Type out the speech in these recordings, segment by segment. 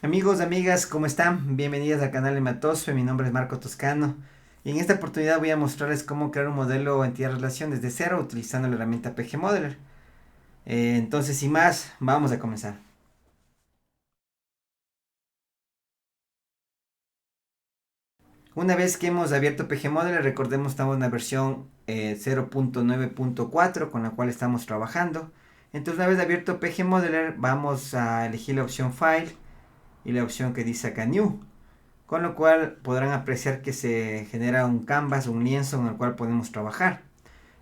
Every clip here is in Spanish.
Amigos, amigas, ¿cómo están? Bienvenidos al canal de Matosfe, mi nombre es Marco Toscano y en esta oportunidad voy a mostrarles cómo crear un modelo entidad-relación desde cero utilizando la herramienta PG Modeler. Entonces, sin más, vamos a comenzar. Una vez que hemos abierto PG Modeler, recordemos que estamos en la versión 0.9.4 con la cual estamos trabajando. Entonces, una vez abierto PG Modeler, vamos a elegir la opción File y la opción que dice acá New. Con lo cual podrán apreciar que se genera un canvas, un lienzo en el cual podemos trabajar.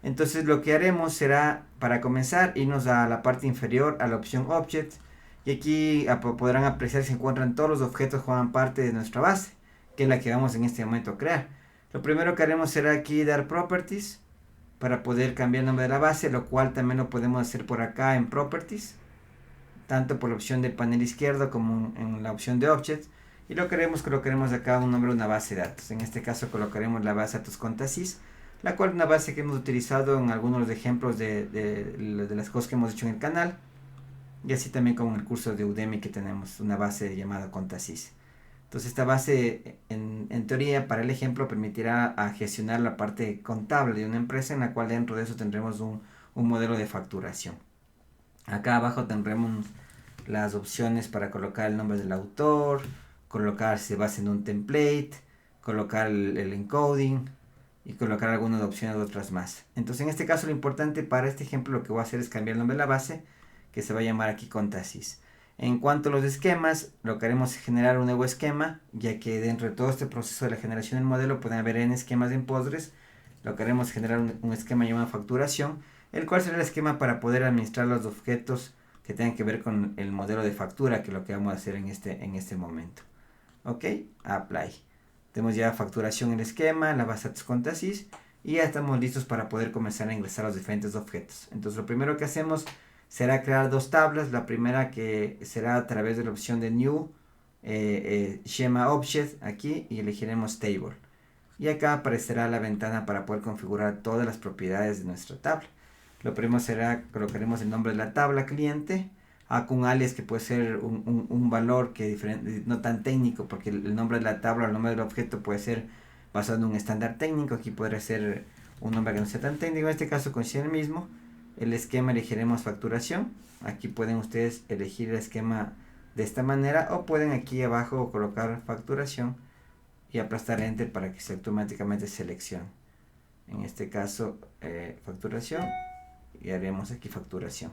Entonces lo que haremos será, para comenzar, irnos a la parte inferior, a la opción Object. Y aquí podrán apreciar que se encuentran todos los objetos que forman parte de nuestra base, que es la que vamos en este momento a crear. Lo primero que haremos será aquí dar Properties, para poder cambiar el nombre de la base, lo cual también lo podemos hacer por acá en Properties, tanto por la opción del panel izquierdo como en la opción de Object. Y lo queremos, colocaremos acá un nombre de una base de datos. En este caso colocaremos la base de datos Contasys, la cual es una base que hemos utilizado en algunos de los ejemplos de las cosas que hemos hecho en el canal. Y así también como en el curso de Udemy que tenemos una base llamada Contasys. Entonces esta base en teoría para el ejemplo permitirá a gestionar la parte contable de una empresa, en la cual dentro de eso tendremos un modelo de facturación. Acá abajo tendremos las opciones para colocar el nombre del autor, colocar si base en un template, colocar el encoding y colocar algunas opciones de otras más. Entonces en este caso lo importante para este ejemplo lo que voy a hacer es cambiar el nombre de la base, que se va a llamar aquí Contasys. En cuanto a los esquemas, lo que haremos es generar un nuevo esquema, ya que dentro de todo este proceso de la generación del modelo pueden haber n esquemas en Postgres. Lo que haremos es generar un esquema llamado facturación, el cual será el esquema para poder administrar los objetos que tengan que ver con el modelo de factura, que es lo que vamos a hacer en este momento. Ok, apply. Tenemos ya facturación en el esquema, la base de datos Contasys y ya estamos listos para poder comenzar a ingresar los diferentes objetos. Entonces lo primero que hacemos será crear dos tablas. La primera que será a través de la opción de New, Schema Object aquí, y elegiremos Table. Y acá aparecerá la ventana para poder configurar todas las propiedades de nuestra tabla. Lo primero será, colocaremos el nombre de la tabla cliente, con un alias que puede ser un valor que diferente, no tan técnico, porque el nombre de la tabla o el nombre del objeto puede ser basado en un estándar técnico. Aquí podría ser un nombre que no sea tan técnico, en este caso considera el mismo. El esquema elegiremos facturación. Aquí pueden ustedes elegir el esquema de esta manera, o pueden aquí abajo colocar facturación y aplastar enter para que se automáticamente seleccione. En este caso facturación, y haremos aquí facturación.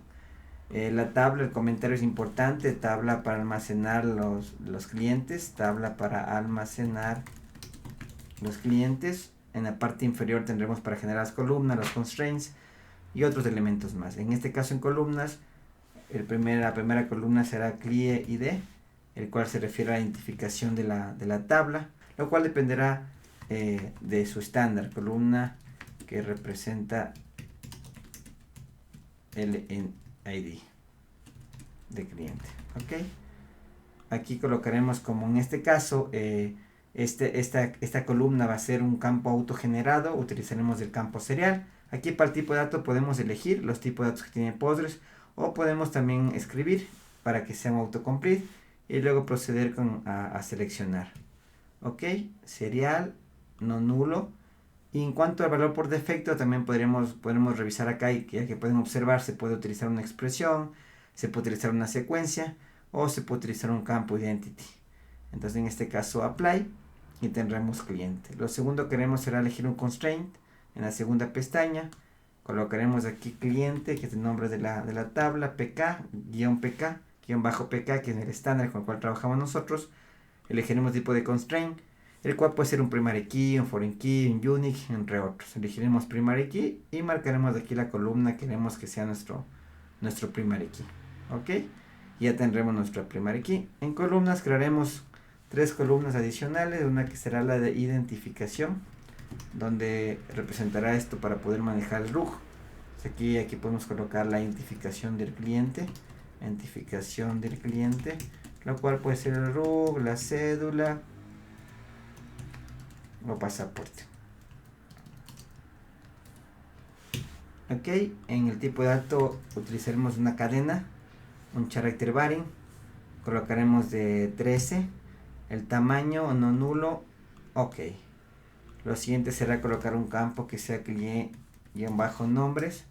La tabla, el comentario es importante: tabla para almacenar los clientes, tabla para almacenar los clientes. En la parte inferior tendremos para generar las columnas, los constraints y otros elementos más. En este caso en columnas, la primera columna será CLIE ID, el cual se refiere a la identificación de la tabla, lo cual dependerá de su estándar, columna que representa el ID de cliente. Ok, aquí colocaremos, como en este caso, esta columna va a ser un campo autogenerado. Utilizaremos el campo serial. Aquí para el tipo de dato podemos elegir los tipos de datos que tiene Postgres, o podemos también escribir para que sea un autocomplete y luego proceder a seleccionar. Ok, serial, no nulo. Y en cuanto al valor por defecto, también podremos revisar acá, y ya que pueden observar, se puede utilizar una expresión, se puede utilizar una secuencia, o se puede utilizar un campo identity. Entonces en este caso apply y tendremos cliente. Lo segundo que haremos será elegir un constraint en la segunda pestaña. Colocaremos aquí cliente, que es el nombre de la tabla, pk, pk, bajo pk, que es el estándar con el cual trabajamos nosotros. Elegiremos tipo de constraint, el cual puede ser un primary key, un foreign key, un unique, entre otros. Elegiremos primary key y marcaremos aquí la columna que queremos que sea nuestro primary key. Ok, ya tendremos nuestra primary key. En columnas crearemos tres columnas adicionales, una que será la de identificación, donde representará esto para poder manejar el RUG. Aquí podemos colocar la identificación del cliente, lo cual puede ser el RUG, la cédula o pasaporte. Ok, en el tipo de dato utilizaremos una cadena, un character varying, colocaremos de 13, el tamaño no nulo, ok. Lo siguiente será colocar un campo que sea client-nombres,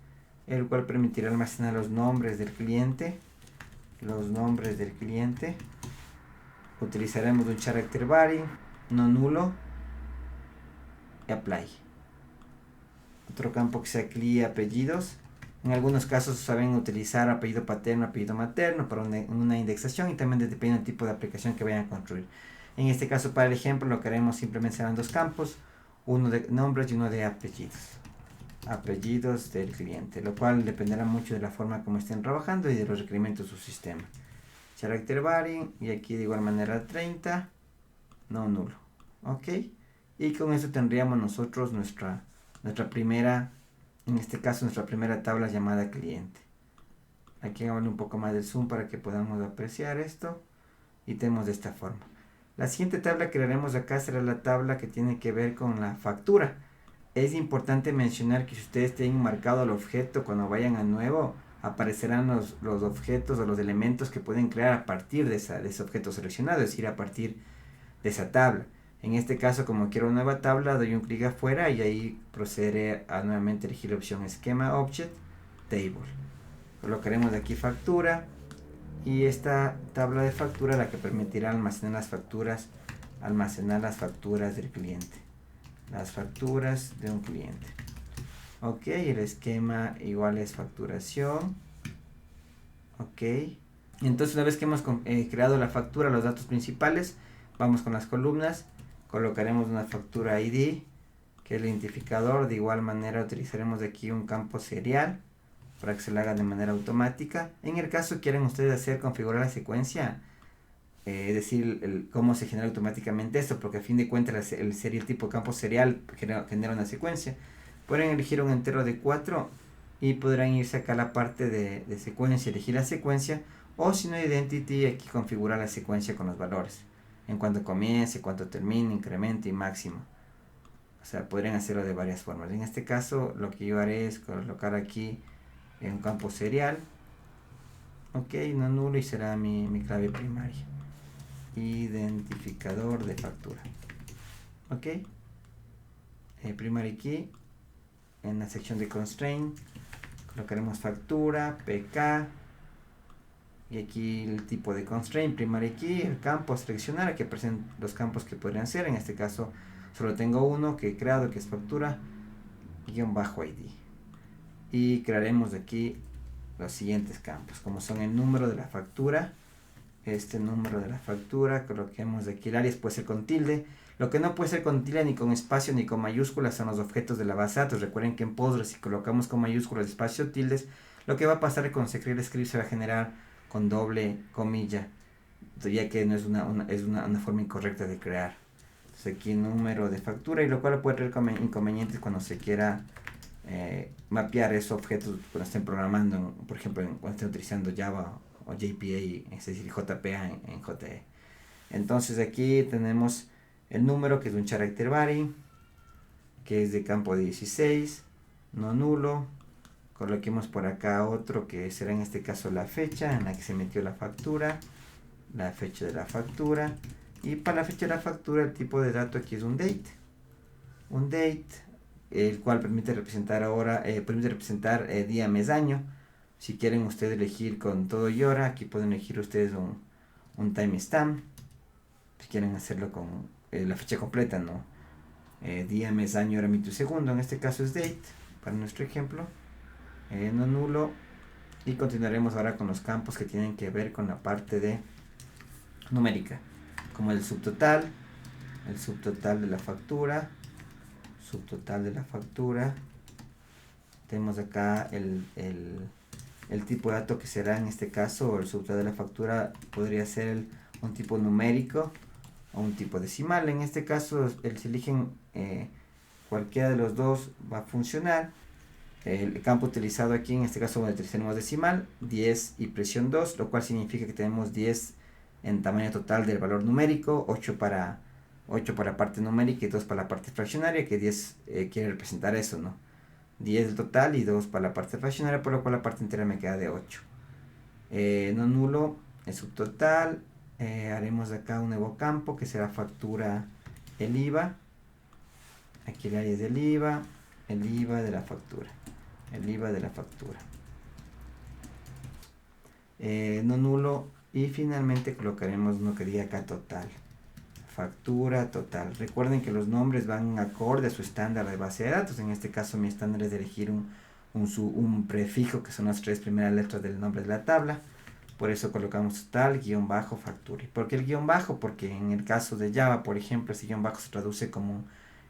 el cual permitirá almacenar los nombres del cliente. Utilizaremos un character body, no nulo, y apply. Otro campo que sea cli apellidos. En algunos casos saben utilizar apellido paterno, apellido materno para una indexación, y también dependiendo del tipo de aplicación que vayan a construir. En este caso, para el ejemplo, lo que haremos simplemente serán dos campos, uno de nombres y uno de apellidos del cliente, lo cual dependerá mucho de la forma como estén trabajando y de los requerimientos de su sistema. Character body, y aquí de igual manera 30, no nulo, ok. Y con eso tendríamos nosotros nuestra primera, en este caso nuestra primera tabla llamada cliente. Aquí hago un poco más de zoom para que podamos apreciar esto, y tenemos de esta forma. La siguiente tabla que haremos acá será la tabla que tiene que ver con la factura. Es importante mencionar que si ustedes tienen marcado el objeto, cuando vayan a nuevo aparecerán los objetos o los elementos que pueden crear a partir de ese objeto seleccionado, es decir, a partir de esa tabla. En este caso, como quiero una nueva tabla, doy un clic afuera y ahí procederé a nuevamente elegir la opción esquema object table. Colocaremos aquí factura, y esta tabla de factura la que permitirá almacenar las facturas del cliente, las facturas de un cliente. Ok, el esquema igual es facturación. Ok, entonces una vez que hemos creado la factura, los datos principales, vamos con las columnas. Colocaremos una factura ID, que es el identificador. De igual manera utilizaremos de aquí un campo serial para que se lo haga de manera automática. En el caso que quieran ustedes configurar la secuencia, es decir, cómo se genera automáticamente esto, porque a fin de cuentas el tipo de campo serial genera una secuencia. Pueden elegir un entero de 4 y podrán irse acá a la parte de secuencia, elegir la secuencia, o si no identity, aquí configurar la secuencia con los valores, en cuanto comience, cuanto termine, incremento y máximo. O sea, podrían hacerlo de varias formas. En este caso, lo que yo haré es colocar aquí en un campo serial, ok, no nulo, y será mi clave primaria, identificador de factura, ok. Primary key, en la sección de constraint colocaremos factura, pk, y aquí el tipo de constraint, primary key, el campo a seleccionar. Aquí aparecen los campos que podrían ser. En este caso solo tengo uno que he creado, que es factura -id, y crearemos aquí los siguientes campos, como son el número de la factura. Este número de la factura, coloquemos de aquí el alias, puede ser con tilde. Lo que no puede ser con tilde, ni con espacio, ni con mayúsculas son los objetos de la base de datos. Recuerden que en Postgres, si colocamos con mayúsculas, espacio, tildes, lo que va a pasar es que cuando se cree el script se va a generar con doble comilla, ya que no es una forma incorrecta de crear. Entonces aquí número de factura, y lo cual puede traer inconvenientes cuando se quiera mapear esos objetos cuando estén programando, por ejemplo, cuando estén utilizando Java o JPA, es decir, JPA en JE. Entonces aquí tenemos el número, que es un character body, que es de campo 16, no nulo. Coloquemos por acá otro que será en este caso la fecha en la que se metió la factura, la fecha de la factura, y para la fecha de la factura el tipo de dato aquí es un date, el cual permite representar día, mes, año. Si quieren ustedes elegir con todo y hora, aquí pueden elegir ustedes un timestamp. Si quieren hacerlo con la fecha completa, ¿no? Día, mes, año, hora, minuto y segundo. En este caso es date, para nuestro ejemplo. No nulo. Y continuaremos ahora con los campos que tienen que ver con la parte de numérica, como el subtotal de la factura, tenemos acá el tipo de dato que será en este caso, o el subtotal de la factura podría ser un tipo numérico o un tipo decimal. En este caso, si eligen cualquiera de los dos va a funcionar. El campo utilizado aquí, en este caso tenemos decimal, 10 y presión 2, lo cual significa que tenemos 10 en tamaño total del valor numérico, 8 para parte numérica y 2 para la parte fraccionaria, que 10 quiere representar eso, ¿no? 10 del total y 2 para la parte fraccionaria, por lo cual la parte entera me queda de 8. No nulo, el subtotal, haremos acá un nuevo campo que será factura el IVA. Aquí el área es del IVA, el IVA de la factura, el IVA de la factura. No nulo, y finalmente colocaremos uno que diga acá total. Factura total. Recuerden que los nombres van acorde a su estándar de base de datos. En este caso mi estándar es de elegir un prefijo que son las 3 primeras letras del nombre de la tabla. Por eso colocamos total, guión bajo, factura. ¿Y por qué el guión bajo? Porque en el caso de Java, por ejemplo, ese guión bajo se traduce como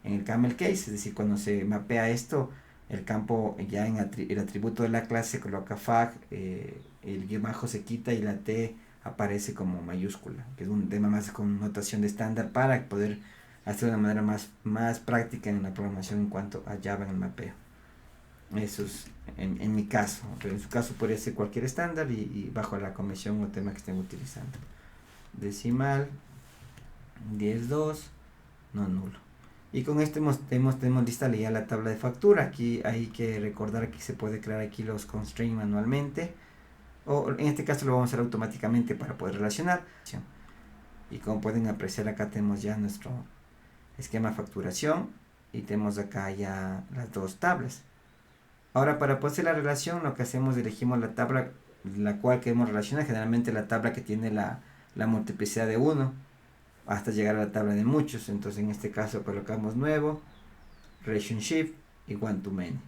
en el camel case, es decir, cuando se mapea esto, el campo ya en el atributo de la clase coloca fag, el guión bajo se quita y la T aparece como mayúscula, que es un tema más con notación de estándar para poder hacer de una manera más práctica en la programación en cuanto a Java en el mapeo. Eso es en mi caso, pero en su caso podría ser cualquier estándar y bajo la convención o tema que estén utilizando. Decimal, 10.2, no nulo. Y con esto tenemos lista ya la tabla de factura. Aquí hay que recordar que se puede crear aquí los constraints manualmente, o en este caso lo vamos a hacer automáticamente para poder relacionar. Y como pueden apreciar, acá tenemos ya nuestro esquema facturación y tenemos acá ya las dos tablas. Ahora, para poder hacer la relación, lo que hacemos, elegimos la tabla la cual queremos relacionar, generalmente la tabla que tiene la multiplicidad de 1 hasta llegar a la tabla de muchos. Entonces en este caso colocamos nuevo, relationship y one to many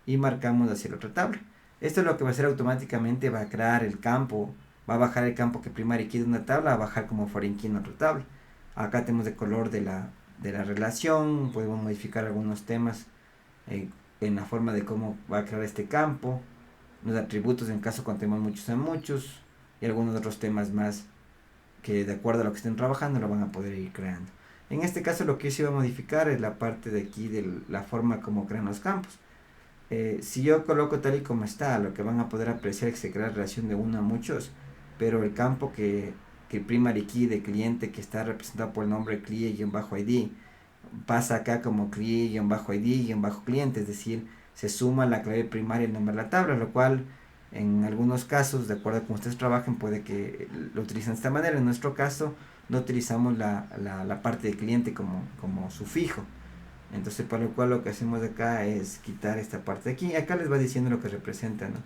y marcamos hacia la otra tabla. Esto es lo que va a hacer automáticamente, va a crear el campo, va a bajar el campo que primary key de una tabla, va a bajar como foreign key en otra tabla. Acá tenemos el color de la relación, podemos modificar algunos temas en la forma de cómo va a crear este campo, los atributos en caso contemos muchos a muchos y algunos otros temas más que de acuerdo a lo que estén trabajando lo van a poder ir creando. En este caso lo que se va a modificar es la parte de aquí de la forma como crean los campos. Si yo coloco tal y como está, lo que van a poder apreciar es que se crea relación de 1 a muchos, pero el campo que primary key de cliente que está representado por el nombre CLIE-ID pasa acá como CLIE-ID-cliente, es decir, se suma la clave primaria y el nombre de la tabla, lo cual en algunos casos, de acuerdo a cómo ustedes trabajen, puede que lo utilicen de esta manera. En nuestro caso no utilizamos la parte de cliente como sufijo, entonces para lo cual lo que hacemos acá es quitar esta parte de aquí. Acá les va diciendo lo que representa, ¿no?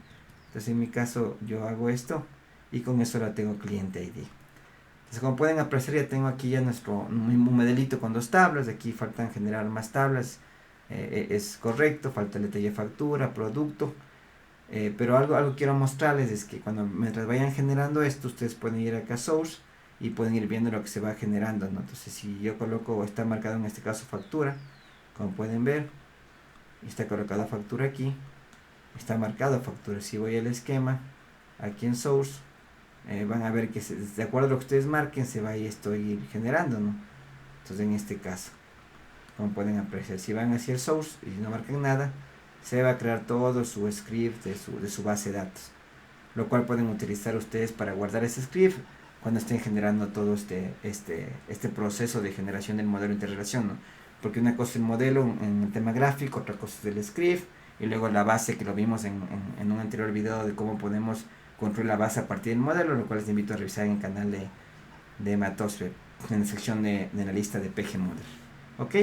Entonces en mi caso yo hago esto y con eso la tengo cliente ID. Entonces como pueden apreciar, ya tengo aquí ya un modelito con 2 tablas. De aquí faltan generar más tablas, es correcto, falta el detalle factura, producto. Pero algo quiero mostrarles es que mientras vayan generando esto, ustedes pueden ir acá a source y pueden ir viendo lo que se va generando, ¿no? Entonces si yo coloco, está marcado en este caso factura, como pueden ver, está colocada factura aquí, está marcado factura. Si voy al esquema, aquí en source, van a ver que de acuerdo a lo que ustedes marquen se va a ir generando, ¿no? Entonces en este caso, como pueden apreciar, si van hacia el source y no marcan nada, se va a crear todo su script de su base de datos, lo cual pueden utilizar ustedes para guardar ese script cuando estén generando todo este proceso de generación del modelo de interrelación, ¿no? Porque una cosa es el modelo en el tema gráfico, otra cosa es el script, y luego la base que lo vimos en un anterior video de cómo podemos construir la base a partir del modelo, lo cual les invito a revisar en el canal de Matosfera, en la sección de la lista de PG Model. ¿Ok?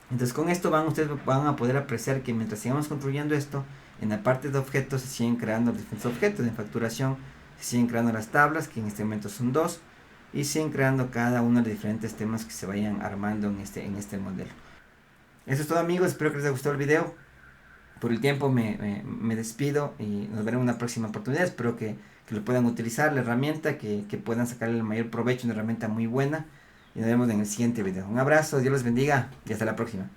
Entonces con esto ustedes van a poder apreciar que mientras sigamos construyendo esto, en la parte de objetos se siguen creando los diferentes objetos. En facturación se siguen creando las tablas, que en este momento son 2, y siguen creando cada uno de los diferentes temas que se vayan armando en este modelo. Eso es todo, amigos, espero que les haya gustado el video. Por el tiempo me despido y nos veremos en una próxima oportunidad. Espero que lo puedan utilizar, la herramienta, que puedan sacarle el mayor provecho, una herramienta muy buena. Y nos vemos en el siguiente video. Un abrazo, Dios los bendiga y hasta la próxima.